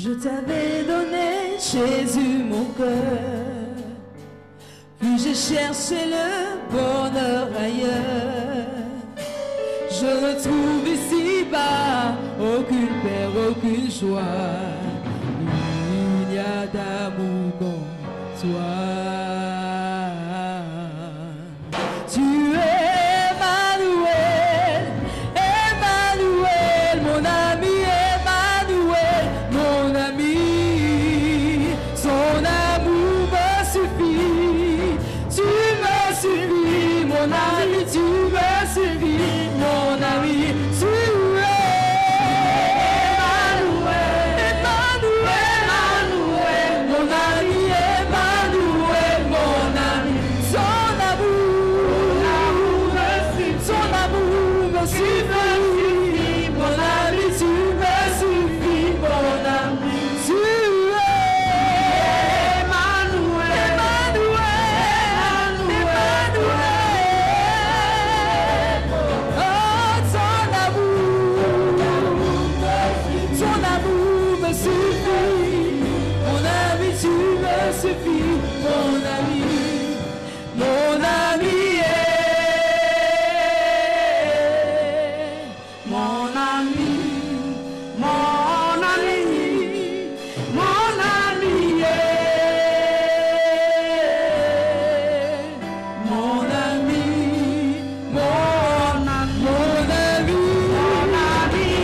Je t'avais donné, Jésus, mon cœur, puis j'ai cherché le bonheur ailleurs. Je ne trouve ici-bas aucune paix, aucune joie. Il n'y a d'amour comme toi. Tu es Emmanuel, Emmanuel, mon ami Emmanuel, mon ami. Son amour me suffit, tu me suffis, mon ami, tu me suffis, mon ami. Tu es Emmanuel, Emmanuel, mon ami Emmanuel, mon ami. Son amour me suffit, mon ami, tu me suffis, mon ami. Tu es Emmanuel, Emmanuel. Oh, son amour me suffit, mon ami, tu me suffis, mon ami, mon ami. Mon ami, mon ami, mon ami, mon ami, mon ami, mon ami, mon ami,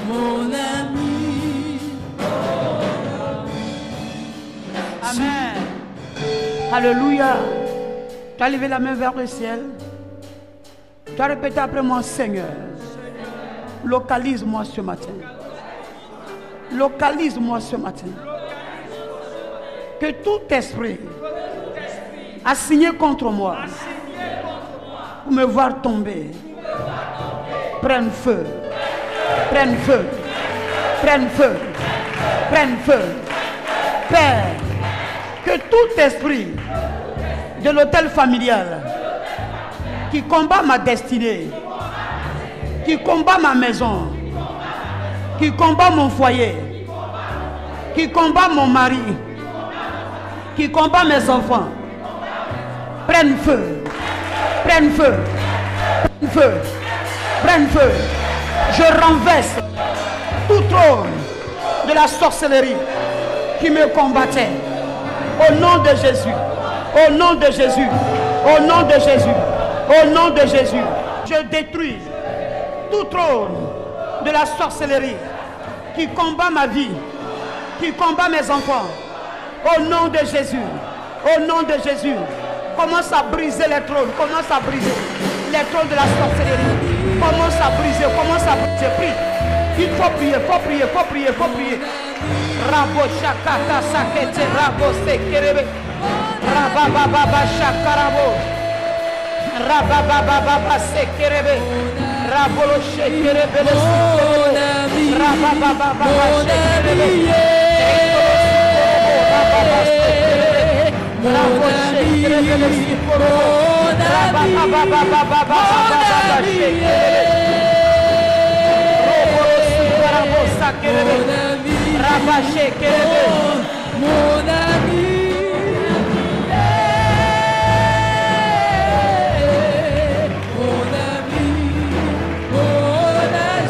mon Amen. Alléluia. Tu as levé la main vers le ciel. Tu as répété après moi, Seigneur, localise-moi ce matin. Localise-moi ce matin. Que tout esprit assigné contre moi pour me voir tomber prenne feu, prenne feu, prenne feu, prenne feu. Père, que tout esprit de l'hôtel familial qui combat ma destinée, qui combat ma maison, qui combat mon foyer, qui combat mon mari, qui combat mes enfants, prenne feu, prenne feu, prenne feu, prenne feu. Je renverse tout trône de la sorcellerie qui me combattait. Au nom de Jésus, au nom de Jésus, au nom de Jésus, au nom de Jésus, je détruis tout trône de la sorcellerie qui combat ma vie, qui combat mes enfants. Au nom de Jésus, au nom de Jésus, commence à briser les trônes, commence à briser les trônes de la sorcellerie. Commence à briser, commence à briser. Prie. Il faut prier, faut prier, faut prier, faut prier. Rabo shakata sakete rabo sekerebe. Rabababa shakarabo. Rabababa sekerebe. Rabolo shekerebe le sikorobo. Rabababa shekerebe. Rabababa sekerebe. Rabo shekerebe le sikorobo. Rabababa shekerebe. Rabaché Kerebe, mon ami, mon ami,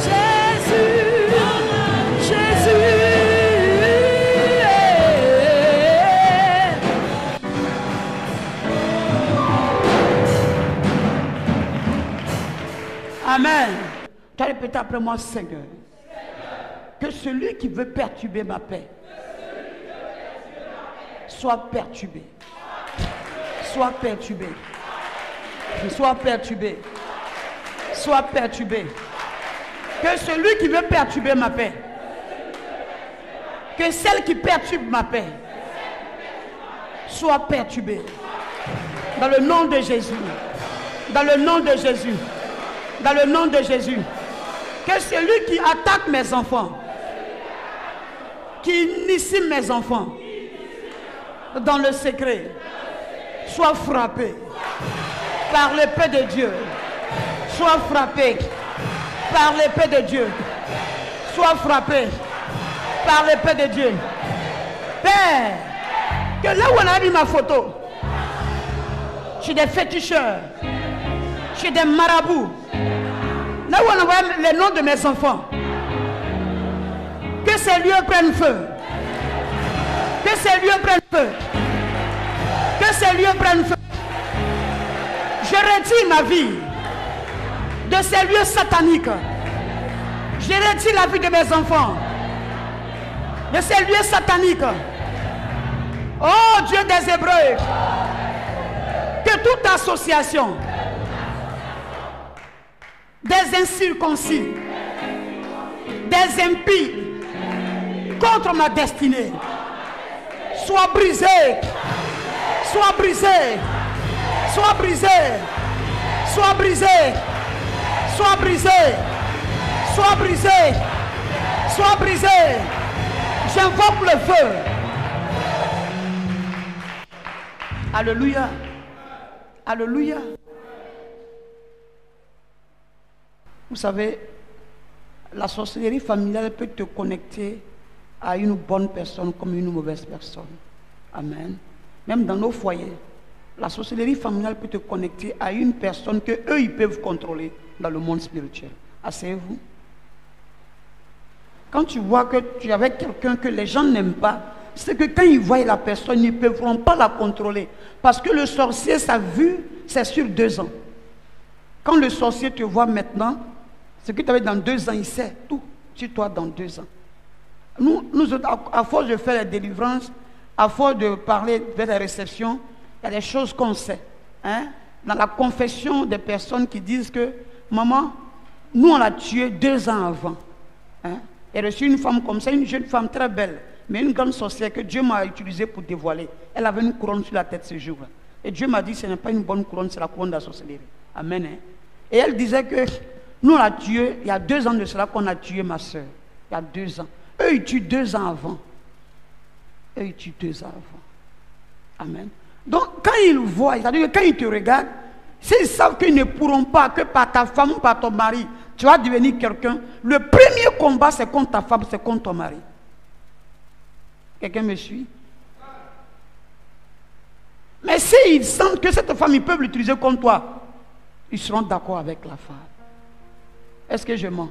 Jésus, Jésus. Répétez après moi, Seigneur. Que celui qui veut perturber ma paix soit perturbé. Soit perturbé. Soit perturbé. Soit perturbé. Que celui qui veut perturber ma paix, que celle qui perturbe ma paix soit perturbée. Dans le nom de Jésus. Dans le nom de Jésus. Dans le nom de Jésus. Que celui qui attaque mes enfants, qui initie mes enfants dans le secret, soit frappé par l'épée de Dieu. Soit frappé par l'épée de Dieu. Soit frappé par l'épée de Dieu. Père, que là où on a mis ma photo, chez des féticheurs, chez des marabouts, là où on envoie les noms de mes enfants, que ces lieux prennent feu. Que ces lieux prennent feu. Que ces lieux prennent feu. Je retire ma vie de ces lieux sataniques. Je retire la vie de mes enfants de ces lieux sataniques. Oh Dieu des Hébreux, que toute association des incirconcis, des impies contre ma destinée soit brisée, soit brisée, soit brisée, soit brisée, soit brisée, soit brisée, soit brisée. J'invoque le feu. Alléluia. Alléluia. Vous savez, la sorcellerie familiale peut te connecter à une bonne personne comme une mauvaise personne. Amen. Même dans nos foyers, la sorcellerie familiale peut te connecter à une personne que eux ils peuvent contrôler dans le monde spirituel. Asseyez-vous. Quand tu vois que tu es avec quelqu'un que les gens n'aiment pas, c'est que quand ils voient la personne, ils ne pourront pas la contrôler. Parce que le sorcier, sa vue, c'est sur 2 ans. Quand le sorcier te voit maintenant, ce que tu avais dans 2 ans, il sait tout sur toi dans 2 ans. Nous à force de faire la délivrance, à force de parler vers la réception, il y a des choses qu'on sait. Hein? Dans la confession des personnes qui disent que maman, nous on l'a tué 2 ans avant. Hein? Et reçu une femme comme ça, une jeune femme très belle, mais une grande sorcière que Dieu m'a utilisée pour dévoiler. Elle avait une couronne sur la tête ce jour-là. Et Dieu m'a dit, ce n'est pas une bonne couronne, c'est la couronne de la sorcellerie. Amen. Hein? Et elle disait que nous on l'a tué, il y a 2 ans de cela qu'on a tué ma soeur. Il y a 2 ans. Eux, ils tuent 2 ans avant. Eux, ils tuent 2 ans avant. Amen. Donc, quand ils voient, c'est-à-dire que quand ils te regardent, s'ils savent qu'ils ne pourront pas, que par ta femme ou par ton mari, tu vas devenir quelqu'un, le premier combat, c'est contre ta femme, c'est contre ton mari. Quelqu'un me suit? Mais s'ils sentent que cette femme, ils peuvent l'utiliser contre toi, ils seront d'accord avec la femme. Est-ce que je mens?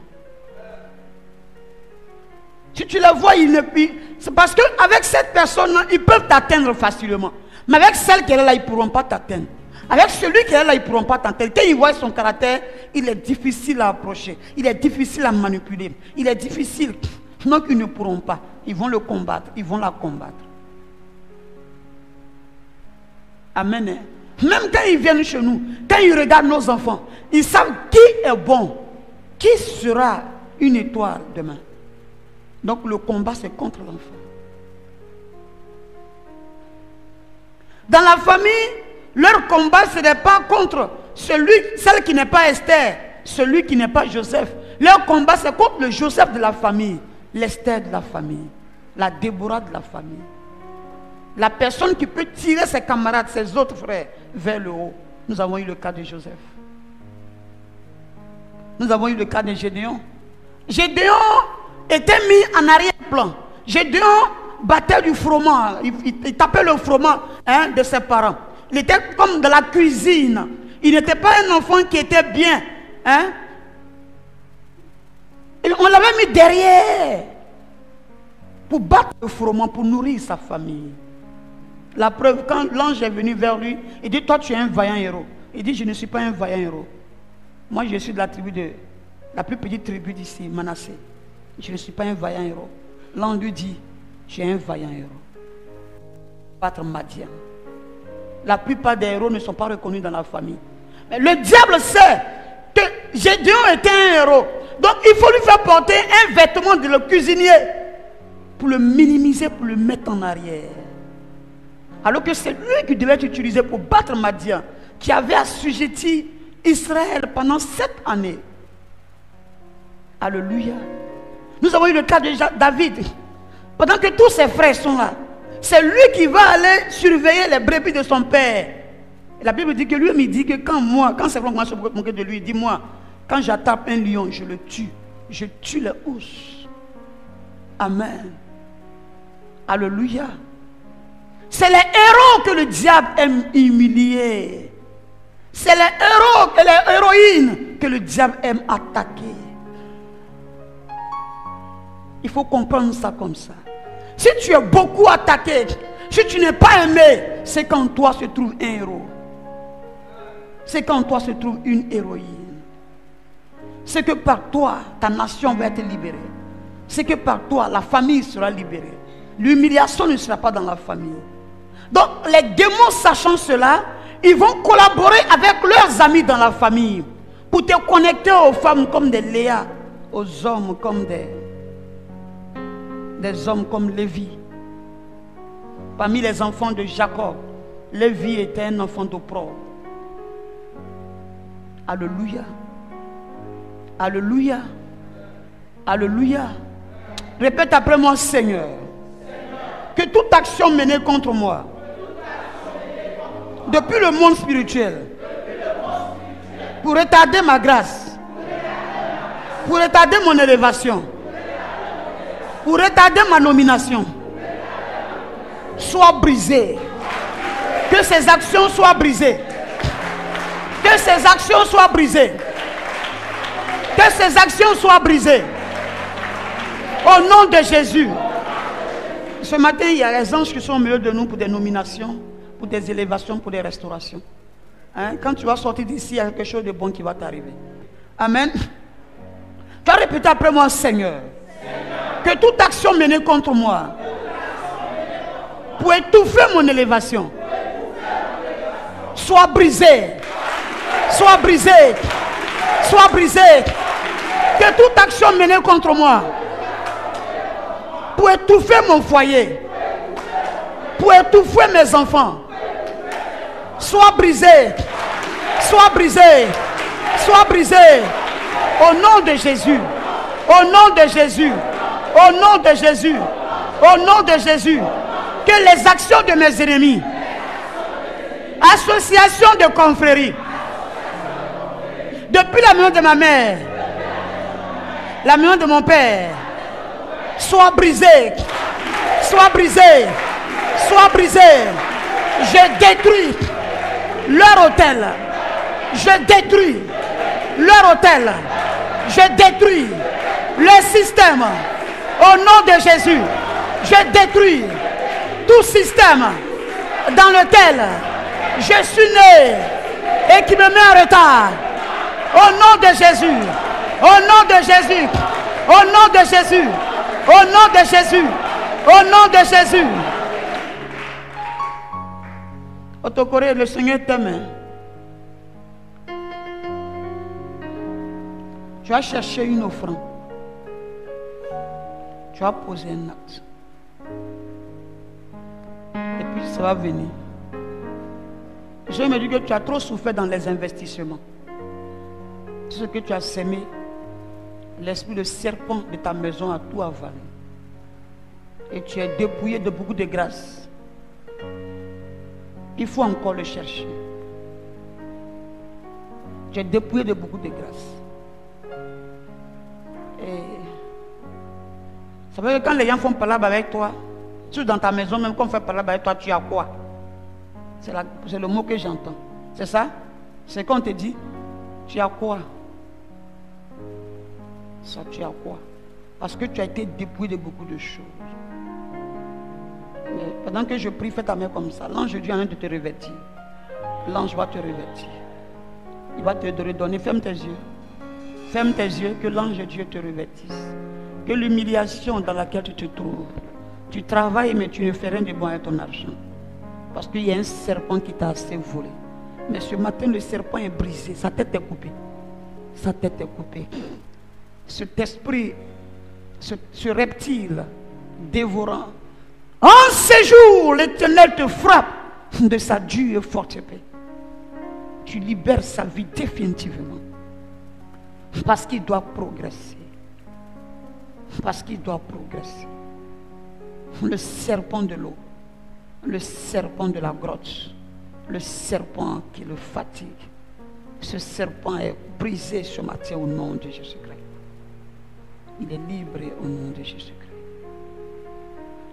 Si tu les vois, c'est parce qu'avec cette personne-là, ils peuvent t'atteindre facilement. Mais avec celle qui est là, ils ne pourront pas t'atteindre. Avec celui qui est là, ils ne pourront pas t'atteindre. Quand ils voient son caractère, il est difficile à approcher. Il est difficile à manipuler. Il est difficile. Donc ils ne pourront pas. Ils vont le combattre. Ils vont la combattre. Amen. Même quand ils viennent chez nous, quand ils regardent nos enfants, ils savent qui est bon. Qui sera une étoile demain. Donc le combat, c'est contre l'enfant. Dans la famille, leur combat, ce n'est pas contre celle qui n'est pas Esther, celui qui n'est pas Joseph. Leur combat, c'est contre le Joseph de la famille, l'Esther de la famille, la Déborah de la famille. La personne qui peut tirer ses camarades, ses autres frères, vers le haut. Nous avons eu le cas de Joseph. Nous avons eu le cas de Gédéon. Gédéon était mis en arrière-plan. Gédéon battait du froment. Il tapait le froment de ses parents. Il était comme de la cuisine. Il n'était pas un enfant qui était bien. On l'avait mis derrière pour battre le froment, pour nourrir sa famille. La preuve, quand l'ange est venu vers lui, il dit, toi tu es un vaillant héros. Il dit, je ne suis pas un vaillant héros. Moi je suis de la tribu la plus petite tribu d'ici, Manassé. Je ne suis pas un vaillant héros. L'on lui dit, tu es un vaillant héros. Battre Madian. La plupart des héros ne sont pas reconnus dans la famille. Mais le diable sait que Gédéon était un héros. Donc il faut lui faire porter un vêtement de le cuisinier pour le minimiser, pour le mettre en arrière. Alors que c'est lui qui devait être utilisé pour battre Madian, qui avait assujetti Israël pendant 7 années. Alléluia. Nous avons eu le cas de David. Pendant que tous ses frères sont là, c'est lui qui va aller surveiller les brebis de son père. Et la Bible dit que lui me dit que quand c'est vrai que moi je me moquer de lui, dis-moi, quand j'attrape un lion, je le tue. Je tue les ours. Amen. Alléluia. C'est les héros que le diable aime humilier. C'est les héros et les héroïnes que le diable aime attaquer. Il faut comprendre ça comme ça. Si tu es beaucoup attaqué, si tu n'es pas aimé, c'est qu'en toi se trouve un héros. C'est qu'en toi se trouve une héroïne. C'est que par toi, ta nation va être libérée. C'est que par toi, la famille sera libérée. L'humiliation ne sera pas dans la famille. Donc les démons, sachant cela, ils vont collaborer avec leurs amis dans la famille pour te connecter aux femmes comme des Léa, aux hommes comme des hommes comme Lévi. Parmi les enfants de Jacob, Lévi était un enfant d'opprobre. Alléluia. Alléluia. Alléluia. Répète après moi, Seigneur, que toute action menée contre moi, depuis le monde spirituel, pour retarder ma grâce, pour retarder mon élévation, pour retarder ma nomination, soit brisée. Que ces actions soient brisées. Que ces actions soient brisées. Que ces actions soient brisées. Au nom de Jésus. Ce matin, il y a les anges qui sont au milieu de nous pour des nominations, pour des élévations, pour des restaurations. Hein? Quand tu vas sortir d'ici, il y a quelque chose de bon qui va t'arriver. Amen. Tu as répété après moi, Seigneur, que toute action menée contre moi pour étouffer mon élévation soit brisée. Soit brisée. Soit brisée. Que toute action menée contre moi pour étouffer mon foyer, pour étouffer mes enfants, soit brisée. Soit brisée. Soit brisée. Au nom de Jésus. Au nom de Jésus. Au nom de Jésus. Au nom de Jésus. Que les actions de mes ennemis, association de confréries, depuis la maison de ma mère, la maison de mon père, soit brisée. Soit brisée. Soit brisée. Je détruis leur hôtel. Je détruis leur hôtel. Je détruis leur système. Au nom de Jésus, je détruis tout système dans lequel je suis né et qui me met en retard. Au nom de Jésus. Au nom de Jésus. Au nom de Jésus. Au nom de Jésus. Au nom de Jésus. Autocoré, le Seigneur t'aime. Tu as cherché une offrande. Tu as posé un acte. Et puis ça va venir. Je me dis que tu as trop souffert dans les investissements. Tout ce que tu as sémé, l'esprit de serpent de ta maison a tout avalé. Et tu es dépouillé de beaucoup de grâce. Il faut encore le chercher. Tu es dépouillé de beaucoup de grâce. Et ça veut dire que quand les gens font palabre avec toi, tu dans ta maison, même quand on fait palabre avec toi, tu as quoi? C'est le mot que j'entends. C'est ça? C'est quand on te dit, tu as quoi? Ça, tu as quoi? Parce que tu as été dépouillé de beaucoup de choses. Mais pendant que je prie, fais ta main comme ça. L'ange de Dieu est en train de te revêtir. L'ange va te revêtir. Il va te redonner. Ferme tes yeux. Ferme tes yeux, que l'ange de Dieu te revêtisse. Que l'humiliation dans laquelle tu te trouves, tu travailles mais tu ne fais rien de bon avec ton argent. Parce qu'il y a un serpent qui t'a assez volé. Mais ce matin, le serpent est brisé, sa tête est coupée. Sa tête est coupée. Cet esprit, ce reptile dévorant, en ce jour, l'Éternel te frappe de sa dure et forte épée. Tu libères sa vie définitivement. Parce qu'il doit progresser. Parce qu'il doit progresser. Le serpent de l'eau, le serpent de la grotte, le serpent qui le fatigue. Ce serpent est brisé ce matin au nom de Jésus-Christ. Il est libre au nom de Jésus-Christ.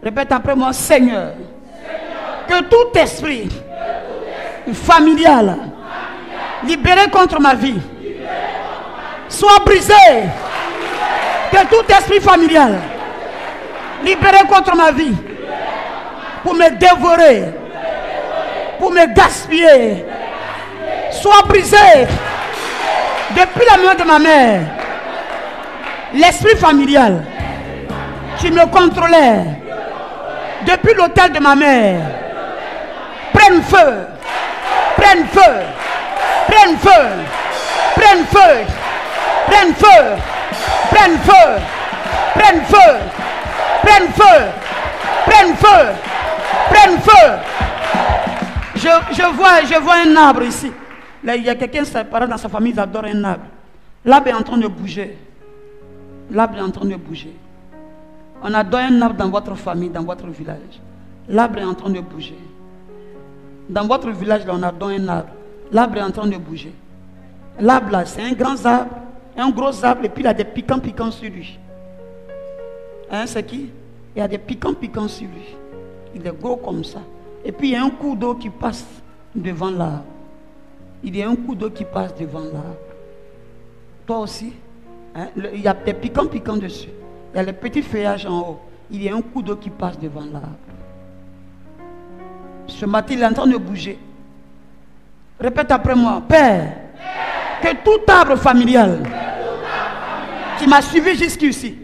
Répète après moi, Seigneur, que tout esprit familial libéré contre ma vie soit brisé. Que tout esprit familial libéré contre ma vie pour me dévorer, pour me gaspiller, soit brisé depuis la main de ma mère. L'esprit familial qui me contrôlait depuis l'autel de ma mère, prenne feu, prenne feu, prenne feu, prenne feu, prenne feu, prenne feu, prenne feu, prenne feu, prenne feu, prenne feu. Je vois un arbre ici. Là, il y a quelqu'un, ses parents dans sa famille, ils adorent un arbre. L'arbre est en train de bouger. L'arbre est en train de bouger. On adore un arbre dans votre famille, dans votre village. L'arbre est en train de bouger. Dans votre village, là, on adore un arbre. L'arbre est en train de bouger. L'arbre, là, c'est un grand arbre, un gros arbre, et puis il y a des piquants sur lui. Hein, c'est qui? Il y a des piquants sur lui. Il est gros comme ça. Et puis il y a un cours d'eau qui passe devant l'arbre. Il y a un cours d'eau qui passe devant l'arbre. Toi aussi, hein, il y a des piquants dessus. Il y a les petits feuillages en haut. Il y a un cours d'eau qui passe devant l'arbre. Ce matin, il est en train de bouger. Répète après moi. Père, que tout arbre familial qui m'a suivi jusqu'ici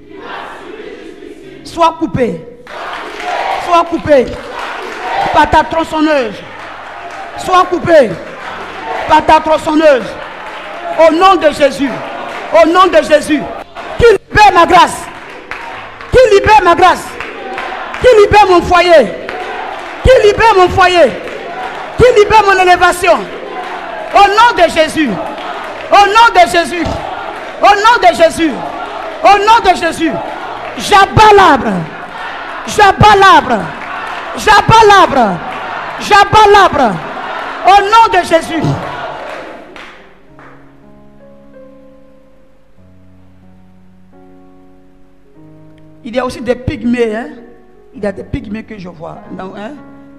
soit coupé. Soit coupé par ta tronçonneuse. Soit coupé par ta tronçonneuse. Au nom de Jésus. Au nom de Jésus. Qui libère ma grâce. Qui libère ma grâce. Qui libère mon foyer. Qui libère mon foyer. Qui libère mon élévation. Au nom de Jésus. Au nom de Jésus. Au nom de Jésus. Au nom de Jésus. J'abats l'arbre. J'abats l'arbre. J'abats l'arbre. J'abats l'arbre. Au nom de Jésus. Il y a aussi des pygmées. Hein? Il y a des pygmées que je vois. Donc, hein?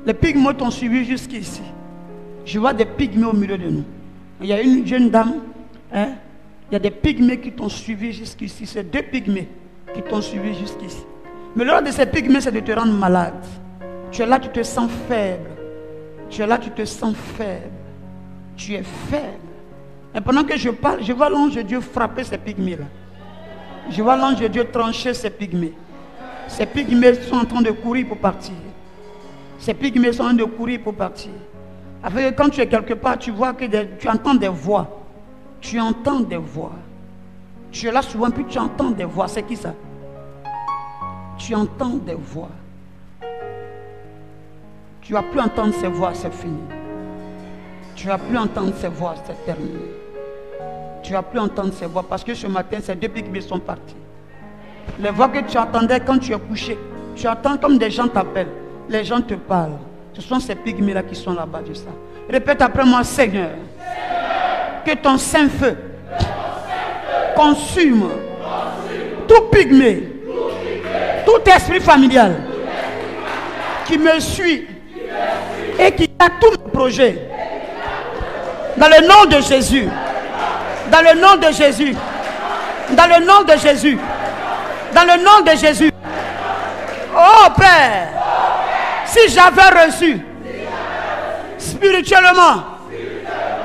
Les pygmées t'ont suivi jusqu'ici. Je vois des pygmées au milieu de nous. Il y a une jeune dame. Hein? Il y a des pygmées qui t'ont suivi jusqu'ici. C'est 2 pygmées qui t'ont suivi jusqu'ici. Mais l'ordre de ces pygmées, c'est de te rendre malade. Tu es là, tu te sens faible. Tu es là, tu te sens faible. Tu es faible. Et pendant que je parle, je vois l'ange de Dieu frapper ces pygmées-là. Je vois l'ange de Dieu trancher ces pygmées. Ces pygmées sont en train de courir pour partir. Ces pygmées sont en train de courir pour partir. Après, quand tu es quelque part, tu vois que tu entends des voix. Tu entends des voix. Tu es là souvent, puis tu entends des voix. C'est qui ça? Tu entends des voix. Tu ne vas plus entendre ces voix, c'est fini. Tu ne vas plus entendre ces voix, c'est terminé. Tu ne vas plus entendre ces voix parce que ce matin, ces 2 pygmées sont partis. Les voix que tu entendais quand tu es couché, tu entends comme des gens t'appellent. Les gens te parlent. Ce sont ces pygmées-là qui sont là-bas de ça. Répète après moi, Seigneur, que ton Saint-Feu consume tout pygmée, tout esprit familial qui me suit et qui a tous mes projets. Dans le nom de Jésus. Dans le nom de Jésus. Dans le nom de Jésus. Dans le nom de Jésus. Oh Père, si j'avais reçu spirituellement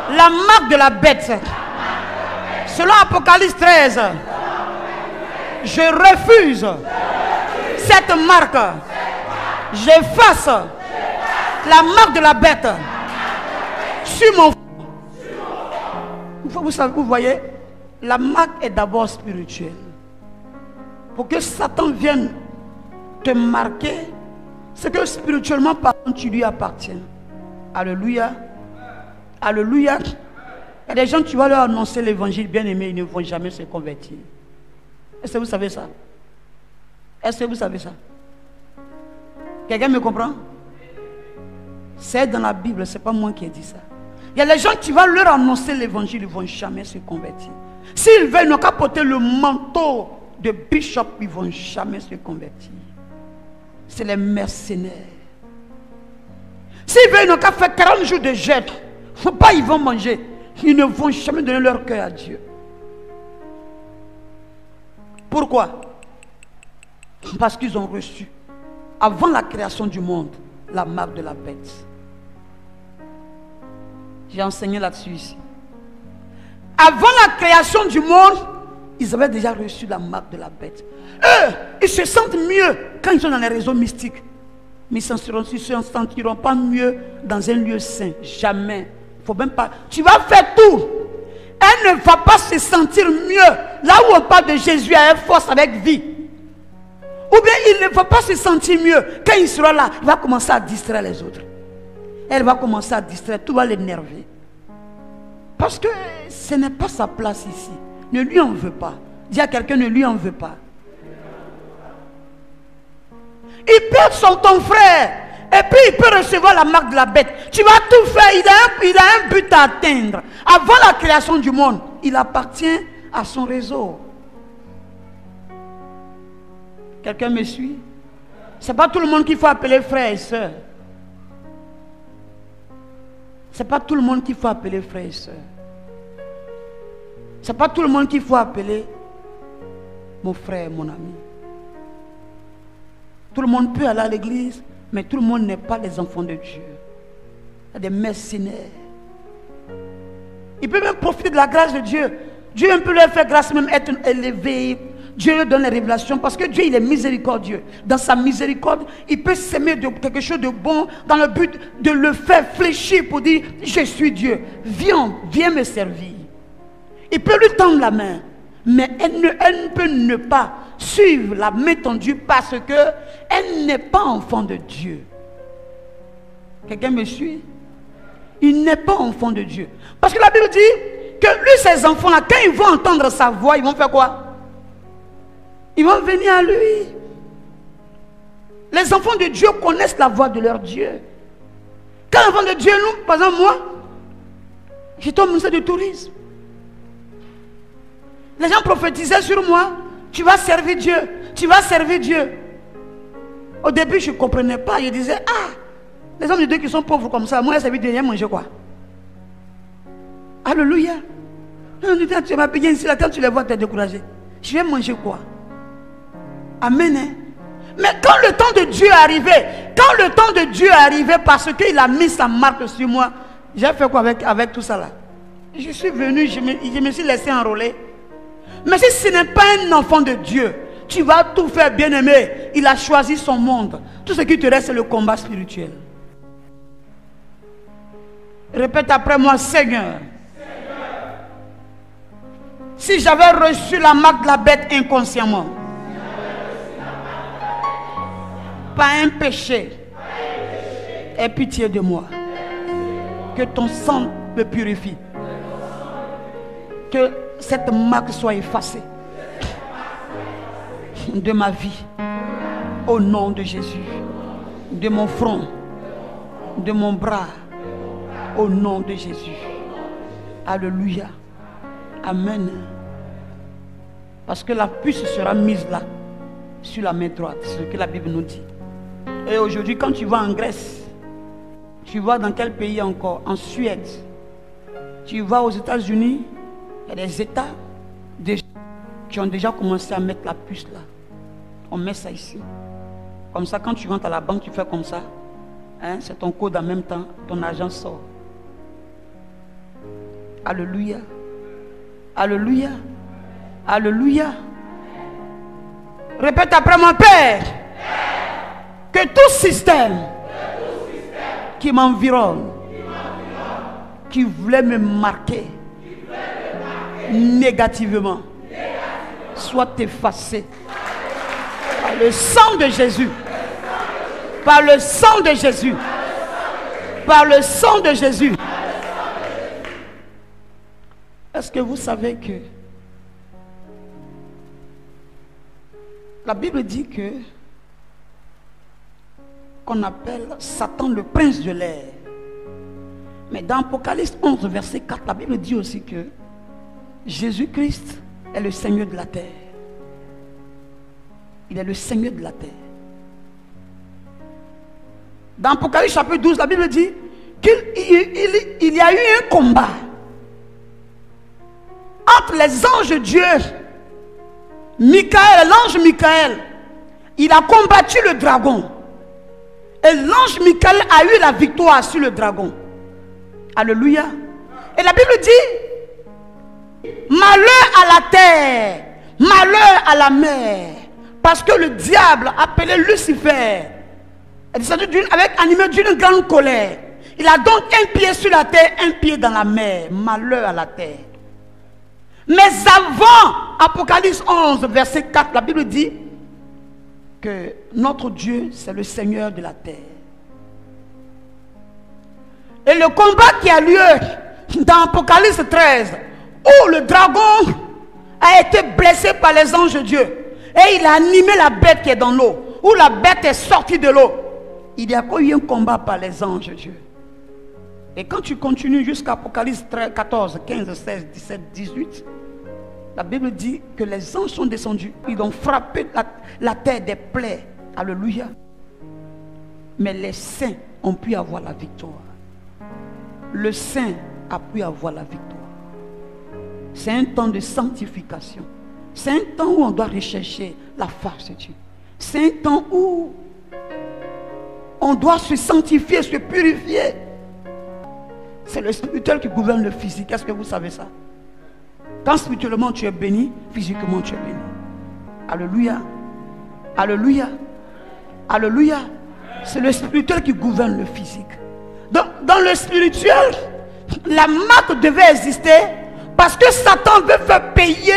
la marque de la bête, ce Selon Apocalypse 13, je refuse cette marque. J'efface la marque de la bête sur mon front. Vous savez, vous voyez, la marque est d'abord spirituelle. Pour que Satan vienne te marquer, c'est que spirituellement parlant, tu lui appartiens. Alléluia. Alléluia. Il y a des gens, tu vas leur annoncer l'évangile, bien aimé, ils ne vont jamais se convertir. Est-ce que vous savez ça? Est-ce que vous savez ça? Quelqu'un me comprend? C'est dans la Bible, ce n'est pas moi qui ai dit ça. Il y a des gens, tu vas leur annoncer l'évangile, ils ne vont jamais se convertir. S'ils veulent, ils n'ont qu'à porter le manteau de bishop, ils ne vont jamais se convertir. C'est les mercenaires. S'ils veulent, ils n'ont qu'à faire 40 jours de jeûne. Il ne faut pas, ils vont manger. Ils ne vont jamais donner leur cœur à Dieu. Pourquoi? Parce qu'ils ont reçu, avant la création du monde, la marque de la bête. J'ai enseigné là-dessus ici. Avant la création du monde, ils avaient déjà reçu la marque de la bête. Eux, ils se sentent mieux quand ils sont dans les réseaux mystiques. Mais ils ne se sentiront pas mieux dans un lieu saint. Jamais. Faut même pas. Tu vas faire tout. Elle ne va pas se sentir mieux là où on parle de Jésus avec force, avec vie. Ou bien il ne va pas se sentir mieux. Quand il sera là, il va commencer à distraire les autres. Elle va commencer à distraire, tout va l'énerver. Parce que ce n'est pas sa place ici. Ne lui en veux pas. Dis à quelqu'un, ne lui en veux pas. Il peut ton frère. Et puis il peut recevoir la marque de la bête. Tu vas tout faire. Il a un but à atteindre. Avant la création du monde, il appartient à son réseau. Quelqu'un me suit? Ce n'est pas tout le monde qu'il faut appeler frère et soeur. Ce n'est pas tout le monde qu'il faut appeler frère et soeur. Ce n'est pas tout le monde qu'il faut appeler mon frère, mon ami. Tout le monde peut aller à l'église, mais tout le monde n'est pas les enfants de Dieu. Il y a des mercenaires. Il peut même profiter de la grâce de Dieu. Dieu peut leur faire grâce, même être élevé. Dieu lui donne les révélations parce que Dieu il est miséricordieux. Dans sa miséricorde, il peut s'aimer de quelque chose de bon dans le but de le faire fléchir pour dire je suis Dieu. Viens me servir. Il peut lui tendre la main, mais elle ne peut ne pas suivre la main tendue parce que elle n'est pas enfant de Dieu. Quelqu'un me suit? Il n'est pas enfant de Dieu. Parce que la Bible dit que lui, ses enfants-là, quand ils vont entendre sa voix, ils vont faire quoi? Ils vont venir à lui. Les enfants de Dieu connaissent la voix de leur Dieu. Quand l'enfant de Dieu, nous, par exemple moi, j'étais au ministère du tourisme. Les gens prophétisaient sur moi. Tu vas servir Dieu. Tu vas servir Dieu. Au début, je ne comprenais pas. Je disais, ah, les hommes de Dieu qui sont pauvres comme ça, moi, j'ai servi Dieu, j'ai mangé quoi? Alléluia. Tu m'as payé ici, là, quand tu les vois, tu es découragé. Je vais manger quoi? Amen. Hein? Mais quand le temps de Dieu est arrivé, parce qu'il a mis sa marque sur moi, j'ai fait quoi avec tout ça là? Je suis venu, je me suis laissé enrôler. Mais si ce n'est pas un enfant de Dieu, tu vas tout faire, bien aimé. Il a choisi son monde. Tout ce qui te reste, c'est le combat spirituel. Répète après moi, Seigneur. Si j'avais reçu la marque de la bête inconsciemment, pas un péché, aie pitié de moi. Que ton sang me purifie. Que cette marque soit effacée de ma vie. Au nom de Jésus. De mon front. De mon bras. Au nom de Jésus. Alléluia. Amen. Parce que la puce sera mise là. Sur la main droite. C'est ce que la Bible nous dit. Et aujourd'hui, quand tu vas en Grèce, tu vas dans quel pays encore? En Suède. Tu vas aux États-Unis. Il y a des États qui ont déjà commencé à mettre la puce là. On met ça ici. Comme ça, quand tu rentres à la banque, tu fais comme ça. Hein? C'est ton code en même temps. Ton argent sort. Alléluia. Alléluia. Alléluia. Répète après moi, Père. Que tout système qui m'environne, qui voulait me marquer négativement, soit effacé par le sang de Jésus. Par le sang de Jésus. Par le sang de Jésus. Est-ce que vous savez que la Bible dit que qu'on appelle Satan le prince de l'air. Mais dans Apocalypse 11, verset 4, la Bible dit aussi que Jésus-Christ est le Seigneur de la terre. Il est le Seigneur de la terre. Dans Apocalypse chapitre 12, la Bible dit qu'il y a eu un combat entre les anges de Dieu. Michael, l'ange Michael, il a combattu le dragon. Et l'ange Michael a eu la victoire sur le dragon. Alléluia. Et la Bible dit, malheur à la terre, malheur à la mer, parce que le diable appelé Lucifer est descendu animé d'une grande colère. Il a donc un pied sur la terre, un pied dans la mer. Malheur à la terre. Mais avant Apocalypse 11, verset 4, la Bible dit que notre Dieu, c'est le Seigneur de la terre. Et le combat qui a lieu dans Apocalypse 13, où le dragon a été blessé par les anges de Dieu, et il a animé la bête qui est dans l'eau, où la bête est sortie de l'eau, il y a eu un combat par les anges de Dieu. Et quand tu continues jusqu'à Apocalypse 14, 15, 16, 17, 18, la Bible dit que les anges sont descendus. Ils ont frappé la terre des plaies. Alléluia. Mais les saints ont pu avoir la victoire. Le saint a pu avoir la victoire. C'est un temps de sanctification. C'est un temps où on doit rechercher la face de Dieu. C'est un temps où on doit se sanctifier, se purifier. C'est le spirituel qui gouverne le physique. Est-ce que vous savez ça? Quand spirituellement tu es béni, physiquement tu es béni. Alléluia. Alléluia. Alléluia. C'est le spirituel qui gouverne le physique. Dans le spirituel, la marque devait exister parce que Satan veut faire payer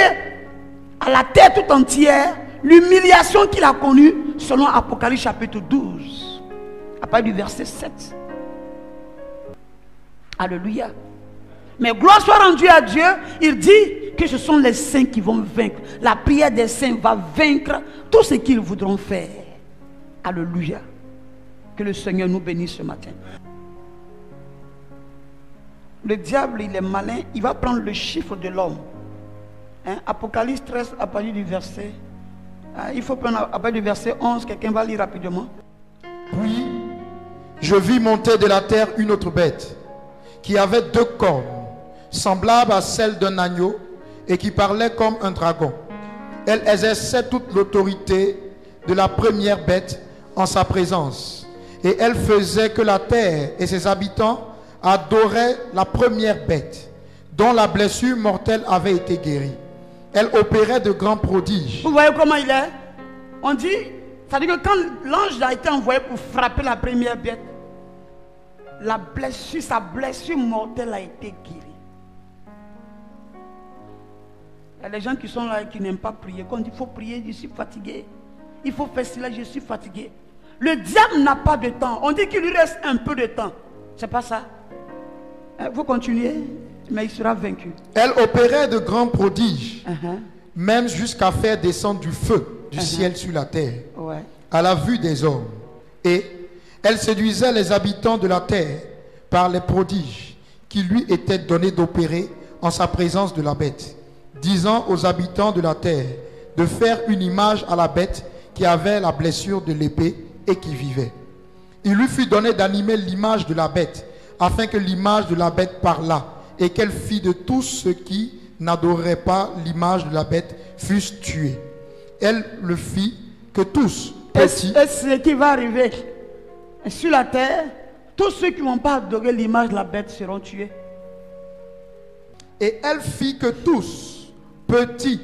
à la terre tout entière l'humiliation qu'il a connue selon Apocalypse chapitre 12. À partir du verset 7. Alléluia. Mais gloire soit rendue à Dieu. Il dit que ce sont les saints qui vont vaincre. La prière des saints va vaincre tout ce qu'ils voudront faire. Alléluia. Que le Seigneur nous bénisse ce matin. Le diable, il est malin. Il va prendre le chiffre de l'homme. Apocalypse 13 à partir du verset. Il faut prendre à partir du verset 11. Quelqu'un va lire rapidement. Puis je vis monter de la terre une autre bête qui avait 2 cornes, semblable à celle d'un agneau, et qui parlait comme un dragon. Elle exerçait toute l'autorité de la première bête en sa présence. Et elle faisait que la terre et ses habitants adoraient la première bête, dont la blessure mortelle avait été guérie. Elle opérait de grands prodiges. Vous voyez comment il est? On dit, ça veut dire que quand l'ange a été envoyé pour frapper la première bête, sa blessure mortelle a été guérie. Il y a des gens qui sont là et qui n'aiment pas prier. Quand on dit il faut prier, je suis fatigué. Il faut faire cela, je suis fatigué. Le diable n'a pas de temps. On dit qu'il lui reste un peu de temps. C'est pas ça. Vous continuez, mais il sera vaincu. Elle opérait de grands prodiges, même jusqu'à faire descendre du feu du ciel sur la terre, à la vue des hommes. Et elle séduisait les habitants de la terre par les prodiges qui lui étaient donnés d'opérer en sa présence de la bête, disant aux habitants de la terre de faire une image à la bête qui avait la blessure de l'épée et qui vivait. Il lui fut donné d'animer l'image de la bête, afin que l'image de la bête parlât, et qu'elle fit de tous ceux qui n'adoreraient pas l'image de la bête fussent tués. Elle le fit que tous, petits... Et ce qui va arriver sur la terre, tous ceux qui ne vont pas adorer l'image de la bête seront tués. Et elle fit que tous, petits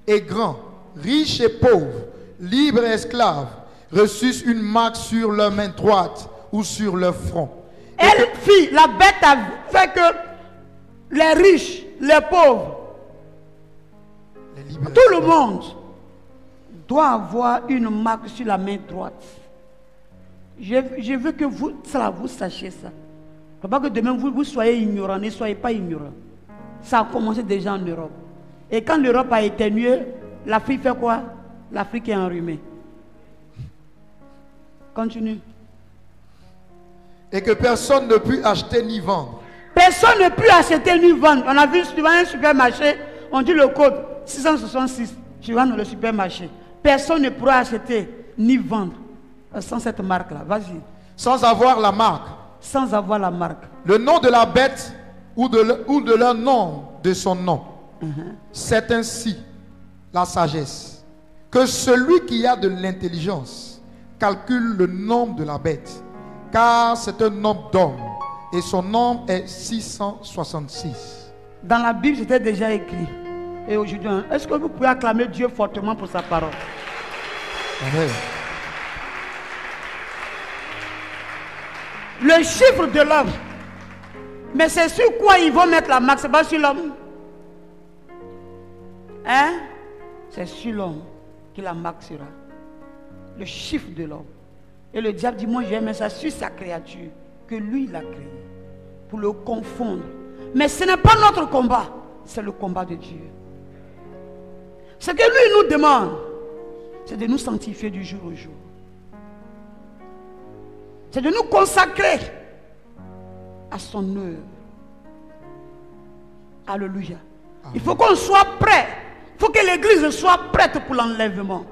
et grands, riches et pauvres, libres et esclaves, reçussent une marque sur leur main droite ou sur leur front. Elle fit, la bête a fait que les riches, les pauvres, tout le monde doit avoir une marque sur la main droite. Je veux que vous sachiez ça. Il ne faut pas que demain vous soyez ignorants, ne soyez pas ignorants. Ça a commencé déjà en Europe. Et quand l'Europe a éternué, l'Afrique fait quoi? L'Afrique est enrhumée. Continue. Et que personne ne put acheter ni vendre. Personne ne peut acheter ni vendre. On a vu devant un supermarché, on dit le code 666. Tu vas dans le supermarché. Personne ne pourra acheter ni vendre sans cette marque-là. Vas-y. Sans avoir la marque. Sans avoir la marque. Le nom de la bête ou de leur nom, de son nom. C'est ainsi la sagesse. Que celui qui a de l'intelligence calcule le nombre de la bête. Car c'est un nombre d'hommes. Et son nombre est 666. Dans la Bible, c'était déjà écrit. Et aujourd'hui, est-ce que vous pouvez acclamer Dieu fortement pour sa parole? Amen. Le chiffre de l'homme. Mais c'est sur quoi ils vont mettre la marque? C'est pas sur l'homme. Hein? C'est sur l'homme que la marque sera. Le chiffre de l'homme. Et le diable dit, moi je vais mettre ça sur sa créature que lui l'a créé. Pour le confondre. Mais ce n'est pas notre combat. C'est le combat de Dieu. Ce que lui nous demande, c'est de nous sanctifier du jour au jour. C'est de nous consacrer à son œuvre. Alléluia. Il faut qu'on soit prêt. Il faut que l'église soit prête pour l'enlèvement.